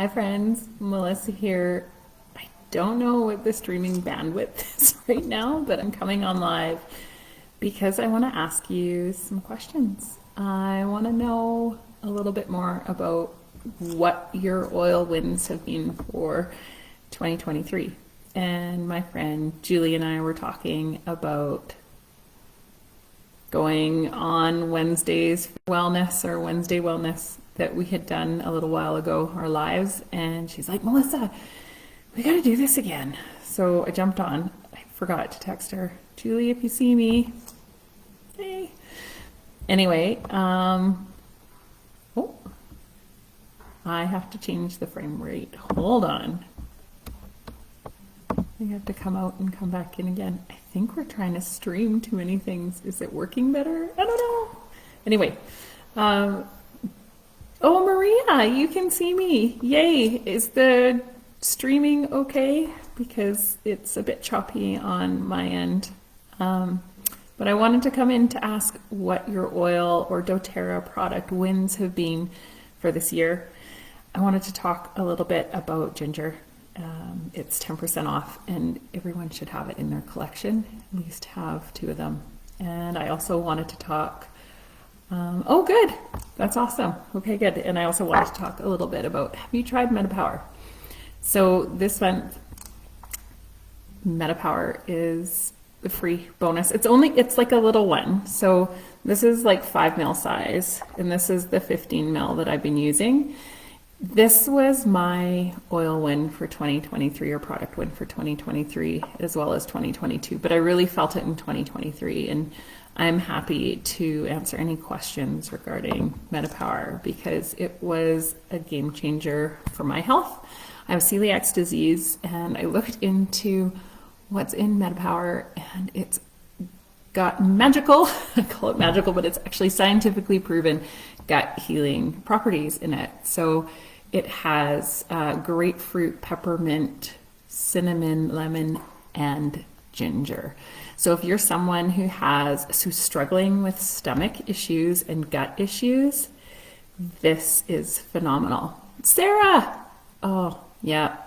Hi friends, Melissa here. I don't know what the streaming bandwidth is right now, but I'm coming on live because I want to ask you some questions. I want to know a little bit more about what your oil wins have been for 2023. And my friend Julie and I were talking about going on Wednesday's wellness or Wednesday wellness that we had done a little while ago, our lives, and she's like, Melissa, we got to do this again. So I jumped on. I forgot to text her, Julie, if you see me, hey. Anyway, oh, I have to change the frame rate. Hold on. I have to come out and come back in again. I think we're trying to stream too many things. Is it working better? I don't know. Anyway, oh, Maria, you can see me. Yay. Is the streaming okay? Because it's a bit choppy on my end. But I wanted to come in to ask what your oil or doTERRA product wins have been for this year. I wanted to talk a little bit about ginger. It's 10% off and everyone should have it in their collection, at least have 2 of them. And I also wanted to talk, oh good, that's awesome. Okay, good. And I also wanted to talk a little bit about, have you tried MetaPwr? So this month, MetaPwr is the free bonus. It's like a little one. So this is like 5 ml size and this is the 15 ml that I've been using. This was my oil win for 2023 or product win for 2023 as well as 2022, but I really felt it in 2023 and I'm happy to answer any questions regarding MetaPwr because it was a game changer for my health. I have celiac disease and I looked into what's in MetaPwr and it's got magical, I call it magical, but it's actually scientifically proven gut healing properties in it. So it has grapefruit, peppermint, cinnamon, lemon, and ginger. So if you're someone who's struggling with stomach issues and gut issues, this is phenomenal. Sarah! Oh, yeah.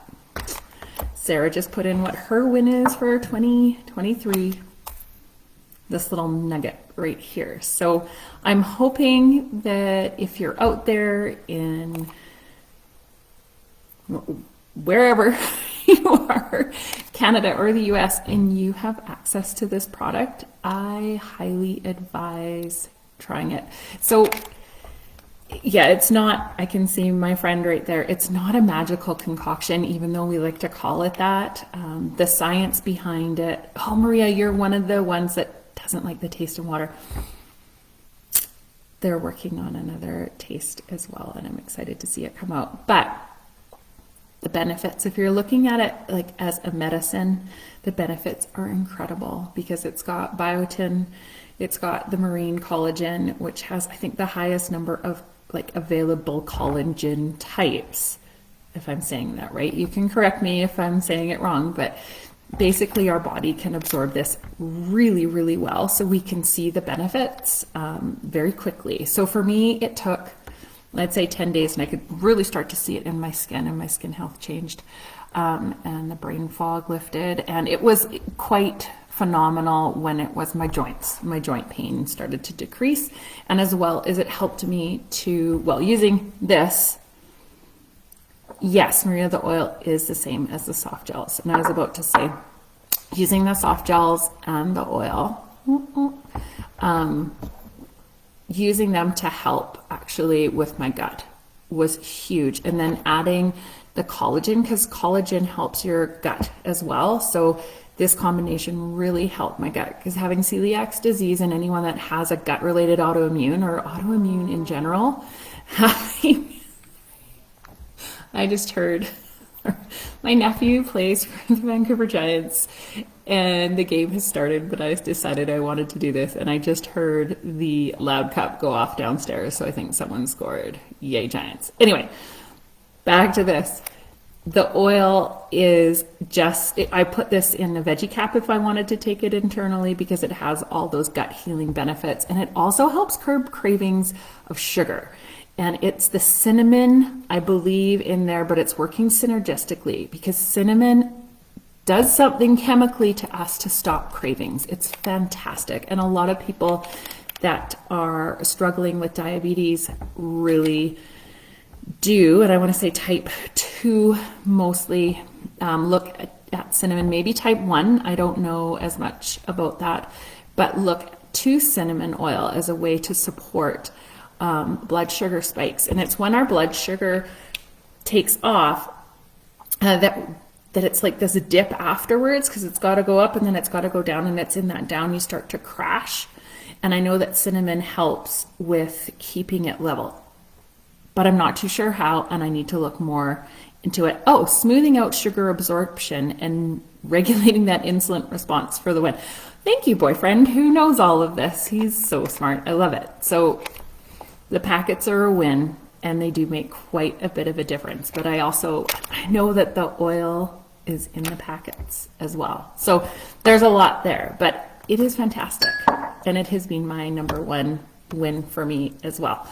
Sarah just put in what her win is for 2023. This little nugget right here. So I'm hoping that if you're out there in wherever you are, Canada or the US, and you have access to this product, I highly advise trying it. So yeah, it's not, I can see my friend right there, it's not a magical concoction, even though we like to call it that. The science behind it, oh Maria, you're one of the ones that doesn't like the taste of water. They're working on another taste as well, and I'm excited to see it come out. But the benefits, if you're looking at it like as a medicine, the benefits are incredible because it's got biotin, it's got the marine collagen, which has, I think, the highest number of like available collagen types, if I'm saying that right. You can correct me if I'm saying it wrong, but basically our body can absorb this really, really well. So we can see the benefits very quickly. So for me, it took, let's say 10 days and I could really start to see it in my skin and my skin health changed and the brain fog lifted. And it was quite phenomenal when it was my joints. My joint pain started to decrease. And as well as it helped me to, well, using this, yes, Maria, the oil is the same as the soft gels. And I was about to say, using the soft gels and the oil, using them to help actually with my gut was huge. And then adding the collagen, because collagen helps your gut as well. So this combination really helped my gut, because having celiac disease and anyone that has a gut related autoimmune or autoimmune in general, I just heard my nephew plays for the Vancouver Giants and the game has started, but I decided I wanted to do this and I just heard the loud cup go off downstairs. So I think someone scored. Yay, Giants. Anyway, back to this. The oil is just, I put this in a veggie cap if I wanted to take it internally because it has all those gut healing benefits. And it also helps curb cravings of sugar. And it's the cinnamon, I believe, in there, but it's working synergistically because cinnamon does something chemically to us to stop cravings. It's fantastic. And a lot of people that are struggling with diabetes really do, and I want to say type 2 mostly, look at cinnamon, maybe type 1. I don't know as much about that, but look to cinnamon oil as a way to support blood sugar spikes. And it's when our blood sugar takes off that it's like this dip afterwards, because it's got to go up and then it's got to go down, and it's in that down you start to crash. And I know that cinnamon helps with keeping it level, but I'm not too sure how, and I need to look more into it. Oh, smoothing out sugar absorption and regulating that insulin response for the win. Thank you, boyfriend, who knows all of this. He's so smart. I love it. So the packets are a win, and they do make quite a bit of a difference. But I know that the oil is in the packets as well. So there's a lot there, but it is fantastic. And it has been my #1 win for me as well.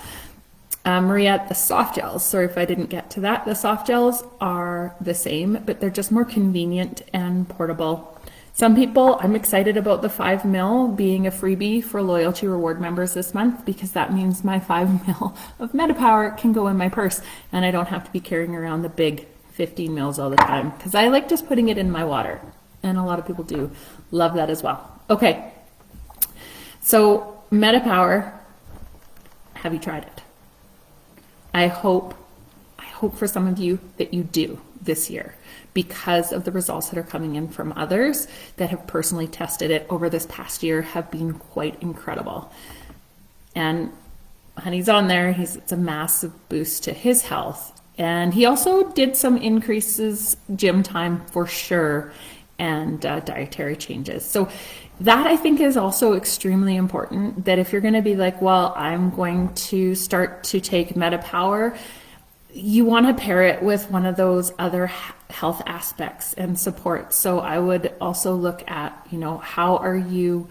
Maria, the soft gels, sorry if I didn't get to that. The soft gels are the same, but they're just more convenient and portable. Some people, I'm excited about the 5 ml being a freebie for loyalty reward members this month, because that means my 5 ml of MetaPwr can go in my purse and I don't have to be carrying around the big 15 mils all the time, because I like just putting it in my water, and a lot of people do love that as well. Okay, so MetaPwr, have you tried it? I hope for some of you that you do this year, because of the results that are coming in from others that have personally tested it over this past year have been quite incredible. And Honey's on there, it's a massive boost to his health. And he also did some increases, gym time for sure, and dietary changes. So that I think is also extremely important, that if you're going to be like, well, I'm going to start to take MetaPwr, you want to pair it with one of those other health aspects and support. So I would also look at, how are you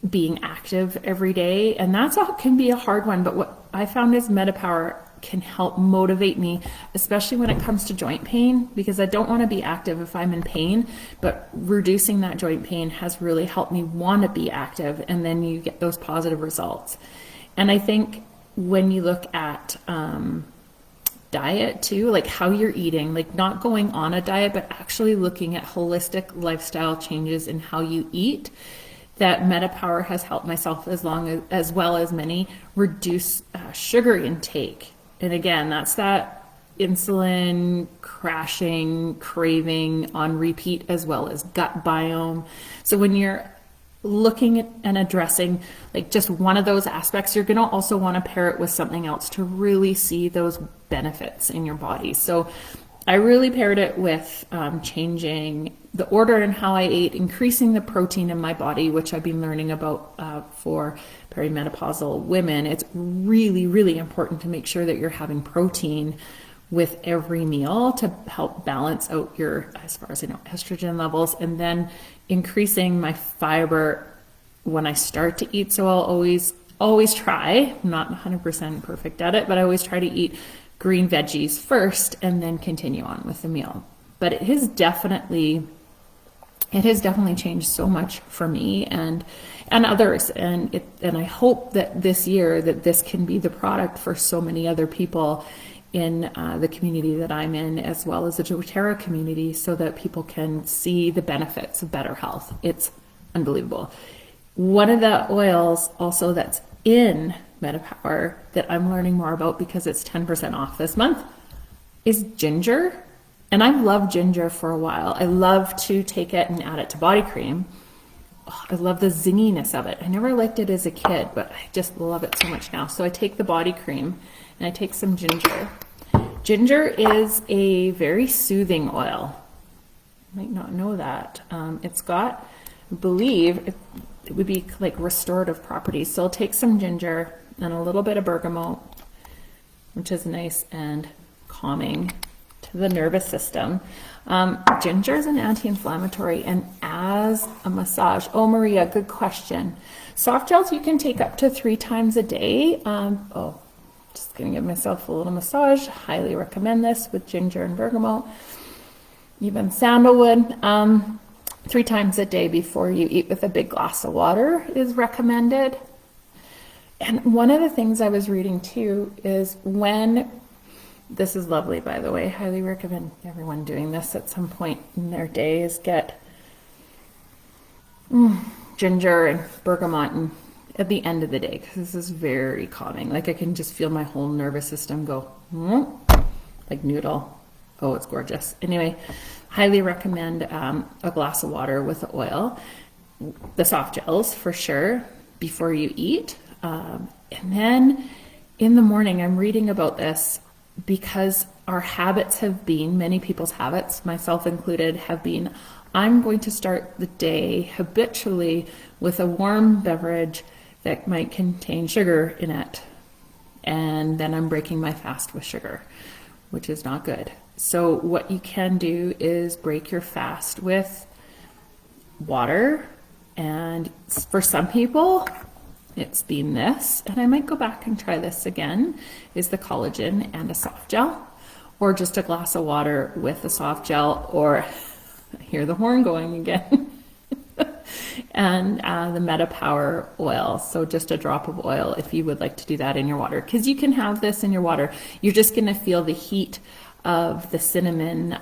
being active every day? And that's can be a hard one. But what I found is MetaPwr can help motivate me, especially when it comes to joint pain, because I don't want to be active if I'm in pain, but reducing that joint pain has really helped me want to be active, and then you get those positive results. And I think when you look at diet too, like how you're eating, like not going on a diet, but actually looking at holistic lifestyle changes in how you eat, that MetaPwr has helped myself as well as many reduce sugar intake. And again, that's that insulin crashing, craving on repeat, as well as gut biome. So when you're looking at and addressing like just one of those aspects, you're going to also want to pair it with something else to really see those benefits in your body. So I really paired it with changing the order in how I ate, increasing the protein in my body, which I've been learning about for perimenopausal women. It's really, really important to make sure that you're having protein with every meal to help balance out your, as far as I know, estrogen levels, and then increasing my fiber when I start to eat. So I'll always try, I'm not 100% perfect at it, but I always try to eat green veggies first and then continue on with the meal. But it has definitely changed so much for me and others, and I hope that this year that this can be the product for so many other people in the community that I'm in, as well as the doTERRA community, so that people can see the benefits of better health. It's unbelievable. One of the oils also that's in MetaPwr that I'm learning more about, because it's 10% off this month, is ginger. And I've loved ginger for a while. I love to take it and add it to body cream. Oh, I love the zinginess of it. I never liked it as a kid, but I just love it so much now. So I take the body cream and I take some ginger. Ginger is a very soothing oil. You might not know that. It's got, I believe, it would be like restorative properties. So I'll take some ginger and a little bit of bergamot, which is nice and calming to the nervous system. Ginger is an anti-inflammatory and as a massage. Oh, Maria, good question. Soft gels you can take up to 3 times a day. Just gonna give myself a little massage. Highly recommend this with ginger and bergamot, even sandalwood. 3 times a day before you eat with a big glass of water is recommended. And one of the things I was reading too is this is lovely, by the way, highly recommend everyone doing this at some point in their day, is get ginger and bergamot and at the end of the day, because this is very calming. Like I can just feel my whole nervous system go like noodle. Oh, it's gorgeous. Anyway, highly recommend a glass of water with the oil, the soft gels for sure, before you eat. And then in the morning, I'm reading about this because our habits have been, many people's habits, myself included, have been, I'm going to start the day habitually with a warm beverage that might contain sugar in it. And then I'm breaking my fast with sugar, which is not good. So what you can do is break your fast with water. And for some people, it's been this, and I might go back and try this again, is the collagen and a soft gel, or just a glass of water with a soft gel, or I hear the horn going again, and the MetaPwr oil. So just a drop of oil if you would like to do that in your water, because you can have this in your water. You're just going to feel the heat of the cinnamon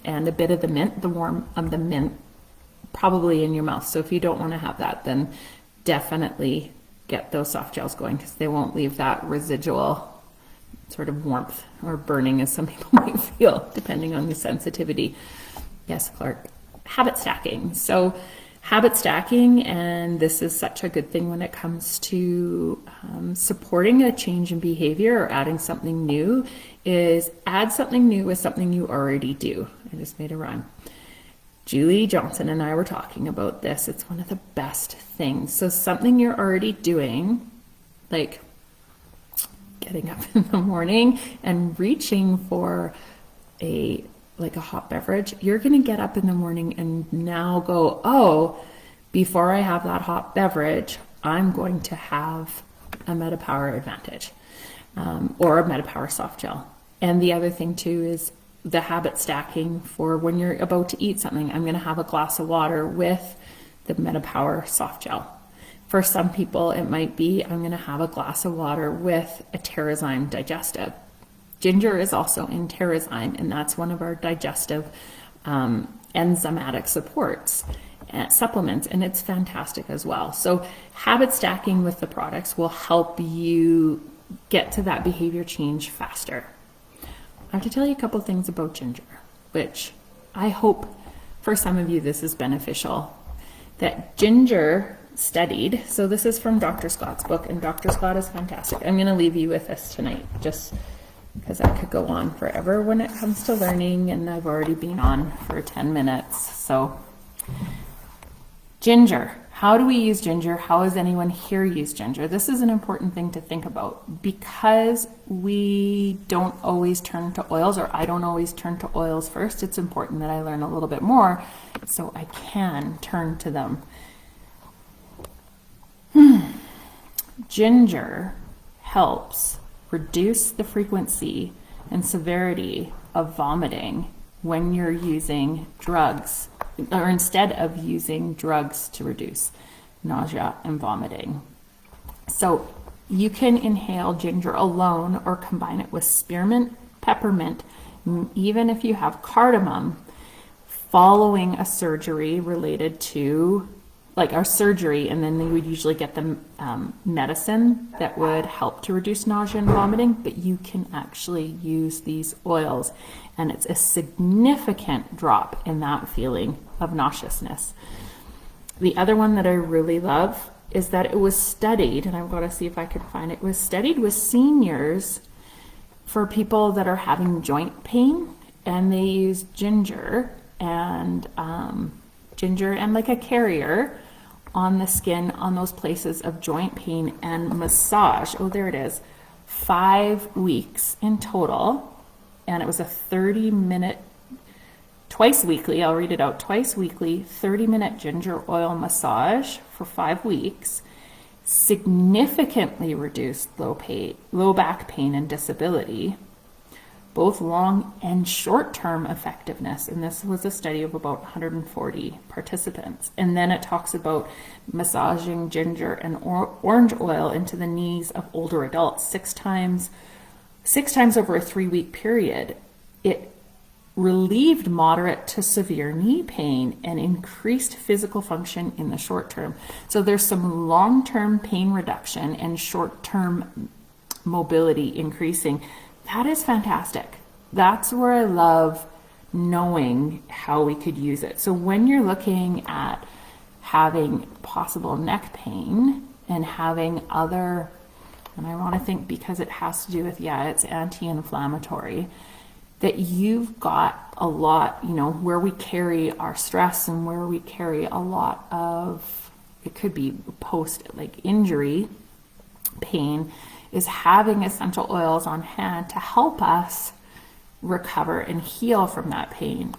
and a bit of the mint, the warmth of the mint, probably in your mouth. So if you don't want to have that, then definitely get those soft gels going, because they won't leave that residual sort of warmth or burning as some people might feel, depending on your sensitivity. Yes, Clark. Habit stacking. So habit stacking, and this is such a good thing when it comes to supporting a change in behavior or adding something new, is add something new with something you already do. I just made a rhyme. Julie Johnson and I were talking about this. It's one of the best things. So something you're already doing, like getting up in the morning and reaching for a hot beverage, you're going to get up in the morning and now go, oh, before I have that hot beverage, I'm going to have a MetaPwr Advantage or a MetaPwr soft gel. And the other thing too is the habit stacking for when you're about to eat something. I'm going to have a glass of water with the MetaPwr soft gel. For some people, it might be I'm going to have a glass of water with a TerraZyme digestive. Ginger is also in TerraZyme, and that's one of our digestive enzymatic supports and supplements, and it's fantastic as well. So habit stacking with the products will help you get to that behavior change faster. I have to tell you a couple things about ginger, which I hope for some of you this is beneficial. That ginger studied, so this is from Dr. Scott's book, and Dr. Scott is fantastic. I'm going to leave you with this tonight, just because I could go on forever when it comes to learning, and I've already been on for 10 minutes. So ginger. How do we use ginger? How has anyone here used ginger? This is an important thing to think about, because we don't always turn to oils, or I don't always turn to oils first. It's important that I learn a little bit more so I can turn to them. Ginger helps reduce the frequency and severity of vomiting when you're using drugs, or instead of using drugs to reduce nausea and vomiting. So you can inhale ginger alone or combine it with spearmint, peppermint, even if you have cardamom, following a surgery related to, like our surgery, and then they would usually get the medicine that would help to reduce nausea and vomiting, but you can actually use these oils, and it's a significant drop in that feeling of nauseousness. The other one that I really love is that it was studied, and I've got to see if I can find it, was studied with seniors for people that are having joint pain, and they use ginger and like a carrier on the skin on those places of joint pain and massage. Oh, there it is. 5 weeks in total. And it was a 30-minute, twice weekly, I'll read it out, twice weekly, 30-minute ginger oil massage for 5 weeks. significantly reduced low back pain and disability, both long and short-term effectiveness. And this was a study of about 140 participants. And then it talks about massaging ginger and orange oil into the knees of older adults six times over a 3-week period. It relieved moderate to severe knee pain and increased physical function in the short term. So there's some long-term pain reduction and short-term mobility increasing. That is fantastic. That's where I love knowing how we could use it. So when you're looking at having possible neck pain and having other, and I want to think because it has to do with, it's anti-inflammatory, that you've got a lot, where we carry our stress and where we carry a lot of, it could be post injury pain, is having essential oils on hand to help us recover and heal from that pain.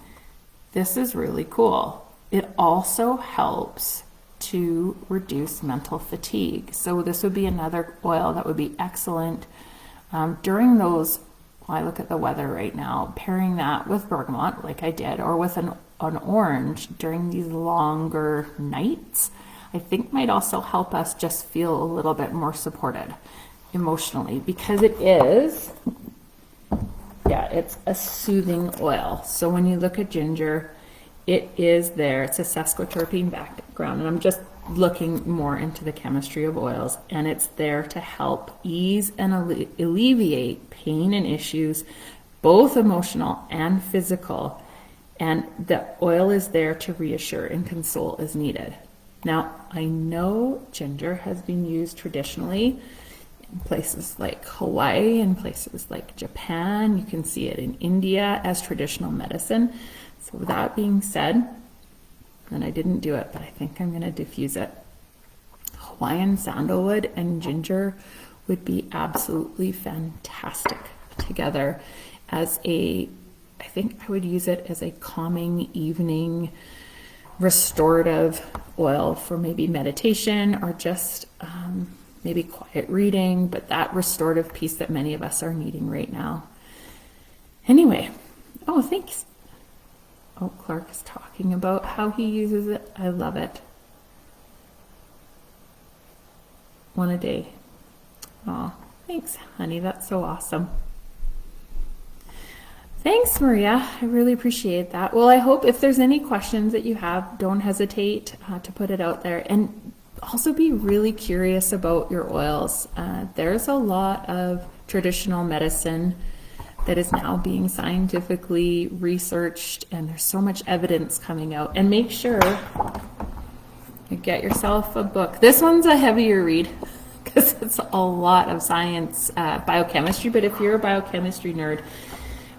This is really cool. It also helps to reduce mental fatigue. So this would be another oil that would be excellent during those, I look at the weather right now, pairing that with bergamot like I did, or with an orange during these longer nights, I think might also help us just feel a little bit more supported emotionally, because it is, it's a soothing oil. So when you look at ginger, it is there. It's a sesquiterpene background, and I'm just looking more into the chemistry of oils, and it's there to help ease and alleviate pain and issues, both emotional and physical. And the oil is there to reassure and console as needed. Now, I know ginger has been used traditionally in places like Hawaii and places like Japan. You can see it in India as traditional medicine. So with that being said, and I didn't do it, but I think I'm going to diffuse it. Hawaiian sandalwood and ginger would be absolutely fantastic together as I think I would use it as a calming evening restorative oil for maybe meditation or just maybe quiet reading, but that restorative piece that many of us are needing right now. Anyway, thanks. Clark is talking about how he uses it. I love it. 1 a day. Thanks, honey. That's so awesome. Thanks, Maria. I really appreciate that. Well, I hope if there's any questions that you have, don't hesitate to put it out there. And also be really curious about your oils. There's a lot of traditional medicine that is now being scientifically researched, and there's so much evidence coming out. And make sure you get yourself a book. This one's a heavier read because it's a lot of science, biochemistry, but if you're a biochemistry nerd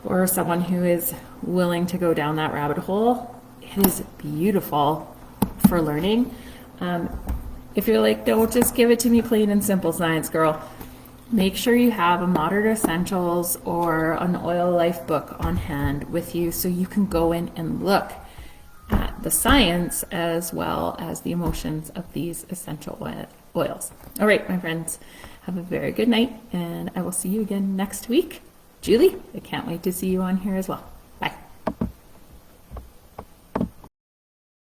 or someone who is willing to go down that rabbit hole, it is beautiful for learning. If you're like, don't just give it to me plain and simple science, girl, make sure you have a Modern Essentials or an Oil Life book on hand with you so you can go in and look at the science as well as the emotions of these essential oils. All right, my friends, have a very good night, and I will see you again next week. Julie, I can't wait to see you on here as well.